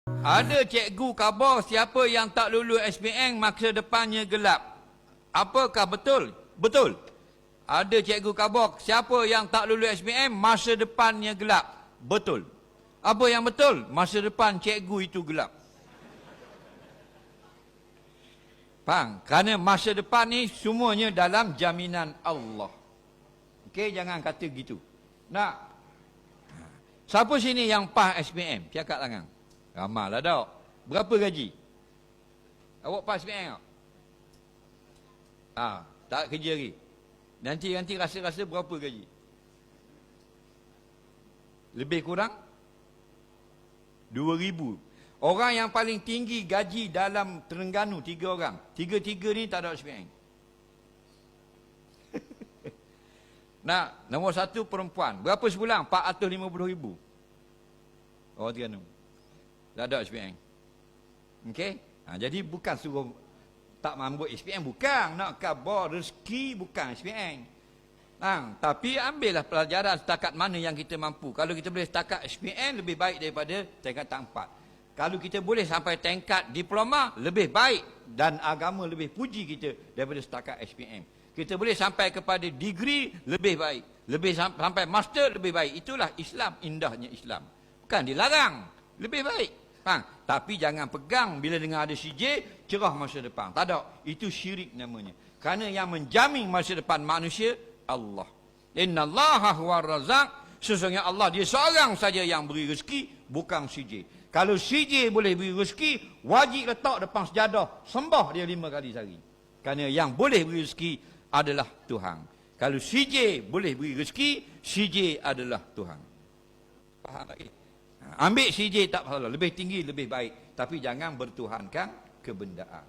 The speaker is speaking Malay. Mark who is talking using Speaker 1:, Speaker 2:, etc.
Speaker 1: Ada cikgu khabar siapa yang tak lulus SPM masa depannya gelap. Apakah betul? Betul. Ada cikgu khabar siapa yang tak lulus SPM masa depannya gelap. Betul. Apa yang betul? Masa depan cikgu itu gelap. Faham? Kerana masa depan ni semuanya dalam jaminan Allah. Okey, jangan kata gitu. Nak? Siapa sini yang PAS SPM? Cakap tangan. Ramai lah tak? Berapa gaji? Awak PAS SPM tak? Tak kerja lagi. Nanti rasa-rasa berapa gaji? Lebih kurang 2,000. Orang yang paling tinggi gaji dalam Terengganu 3 orang. Tiga-tiga ni tak ada SPM. Nah, nombor 1 perempuan. Berapa sebulan? 450,000. Orang Terengganu. Tak ada SPM. Okey? Jadi bukan suruh tak mampu SPM, bukan. Nak khabar rezeki bukan SPM. Tapi ambillah pelajaran setakat mana yang kita mampu. Kalau kita boleh setakat SPM, lebih baik daripada tingkatan 4. Kalau kita boleh sampai tingkat diploma, lebih baik. Dan agama lebih puji kita daripada setakat SPM. Kita boleh sampai kepada degree, lebih baik. Lebih sampai master, lebih baik. Itulah Islam, indahnya Islam. Bukan dilarang, lebih baik. Tapi jangan pegang bila dengar ada CJ, cerah masa depan. Tak ada. Itu syirik namanya. Kerana yang menjamin masa depan manusia, Allah. Inna Allaha huwa razak. Sesungguhnya Allah, dia seorang saja yang beri rezeki, bukan CJ. Kalau CJ boleh beri rezeki, wajib letak depan sejadah, sembah dia 5 kali sehari. Kerana yang boleh beri rezeki adalah Tuhan. Kalau CJ boleh beri rezeki, CJ adalah Tuhan. Faham lagi? Ambil CJ tak salah, lebih tinggi lebih baik, tapi jangan bertuhankan kebendaan.